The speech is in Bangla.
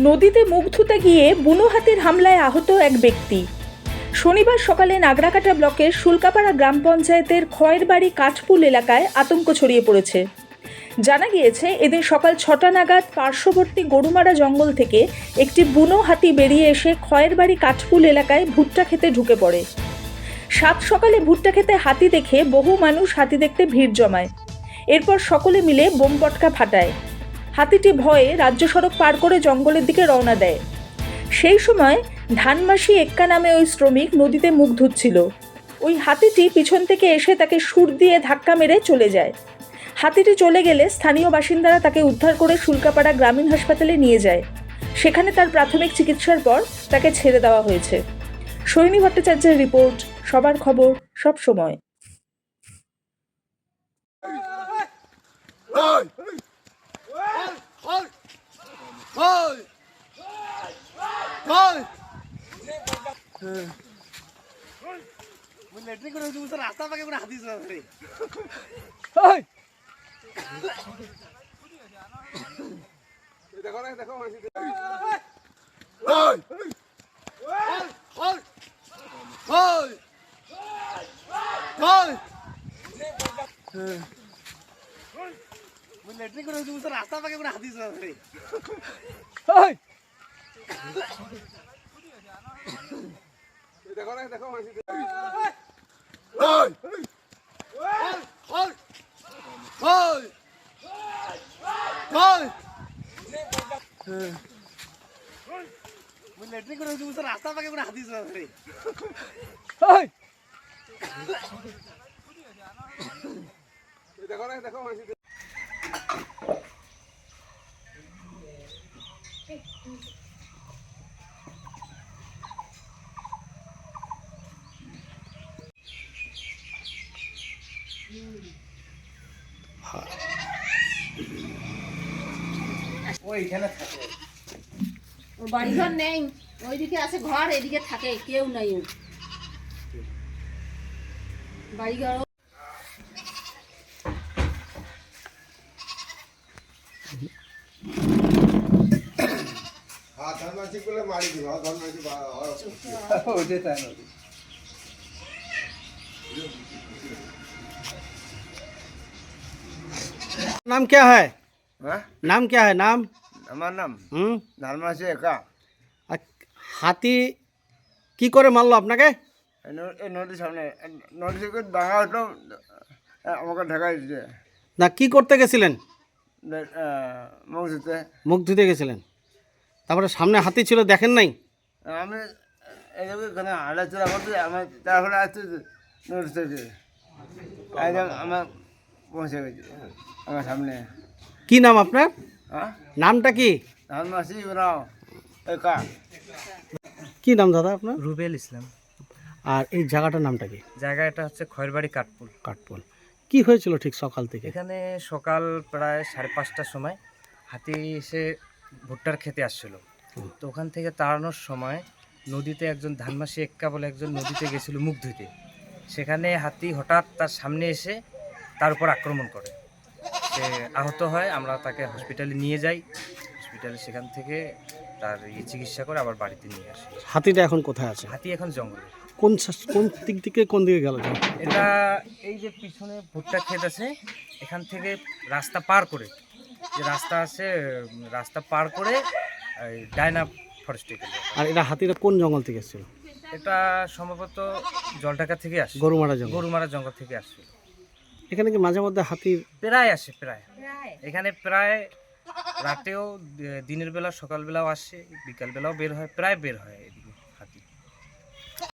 নদীতে মুখ ধুতে গিয়ে বুনো হাতির হামলায় আহত এক ব্যক্তি। শনিবার সকালে নাগরাকাটা ব্লকের শুল্কাপাড়া গ্রাম পঞ্চায়েতের খয়েরবাড়ি কাঠপুল এলাকায় আতঙ্ক ছড়িয়ে পড়েছে। জানা গিয়েছে, এদিন সকাল 6টা নাগাদ পার্শ্ববর্তী গরুমারা জঙ্গল থেকে একটি বুনো হাতি বেরিয়ে এসে খয়েরবাড়ি কাঠপুল এলাকায় ভুট্টা খেতে ঢুকে পড়ে। সাত সকালে ভুট্টা খেতে হাতি দেখে বহু মানুষ হাতি দেখতে ভিড় জমায়। এরপর সকলে মিলে বোম পটকা ফাটায়। হাতিটি ভয়ে রাজ্য সড়ক পার করে জঙ্গলের দিকে রওনা দেয়। সেই সময় ধানমাসি এক্কা নামে ওই শ্রমিক নদীতে মুখ ধুচ্ছিল। ওই হাতিটি পিছন থেকে এসে তাকে শুঁড় দিয়ে ধাক্কা মেরে চলে যায়। হাতিটি চলে গেলে স্থানীয় বাসিন্দারা তাকে উদ্ধার করে শুল্কাপাড়া গ্রামীণ হাসপাতালে নিয়ে যায়। সেখানে তার প্রাথমিক চিকিৎসার পর তাকে ছেড়ে দেওয়া হয়েছে। সৈনী ভট্টাচার্যের রিপোর্ট, সবার খবর, সব সময়। রাস্তা পাকে করে হাতি দেখো না, দেখো রাস্তা পাকে করে হাতি দেখো না, দেখো রাস্তা পাকে করে হাতি দেখো না, দেখো ওইখানে থাকে, ও বাড়িঘর নেই, ওইদিকে আছে ঘর, এদিকে থাকে, কেউ নাই ও বাড়িঘর। नाम क्या है? हाँ? नाम क्या है? नाम? আমার নাম ধানমাসি একা। হাতি কি করে মারলো আপনাকে? এই নদীর সামনে, নদী থেকে ভাঙা হতো, আমাকে ঢাকাই দিতে। না, কি করতে গেছিলেন? মুখ দিতে। মুখ ধুতে গেছিলেন, তারপরে সামনে হাতি ছিল, দেখেন নাই? আমি এদিকে এখানে হাঁটাচলা করতে, আমার তারপরে আসতে নদী থেকে একদম আমার পৌঁছে গেছে আমার সামনে। কি নাম আপনার? হ্যাঁ, নামটা কি? ধানমাসি রাও একা। কি নাম দাদা আপনার? রুবেল ইসলাম। আর এই জায়গাটার নামটা কি? জায়গাটা হচ্ছে খয়েরবাড়ি কাঠপুল। কাঠপুল। কি হয়েছিল ঠিক সকাল থেকে? এখানে সকাল প্রায় 5:30টার সময় হাতি এসে ভুট্টার খেতে আসছিল। তো ওখান থেকে তাড়ানোর সময় নদীতে একজন ধানমাসি এক্কা বলে একজন নদীতে গেছিল মুখ ধুতে। সেখানে হাতি হঠাৎ তার সামনে এসে তার উপর আক্রমণ করে। সে আহত হয়, আমরা তাকে হসপিটালে নিয়ে যাই। হসপিটালে সেখান থেকে তার চিকিৎসা করে আবার বাড়িতে নিয়ে আসি। হাতিটা এখন কোথায় আছে? হাতি এখন জঙ্গলে। কোন দিক থেকে কোন দিকে গেল? এটা এই যে পিছনে ভুট্টা ক্ষেত আছে, এখান থেকে রাস্তা পার করে, যে রাস্তা আছে, রাস্তা পার করে এই ডায়না ফরেস্টে গেল। আর এটা হাতিটা কোন জঙ্গল থেকে এসেছিল? এটা সম্ভবত জলঢাকা থেকে আসে, গরুমারা জঙ্গল। গরুমারা জঙ্গল থেকে আসছে। এখানে কি মাঝে মধ্যে হাতির প্রায় আসে, প্রায় এখানে প্রায় রাতেও, দিনের বেলা, সকালবেলাও আসে, বিকালবেলাও বের হয়, প্রায় বের হয় এদিকে।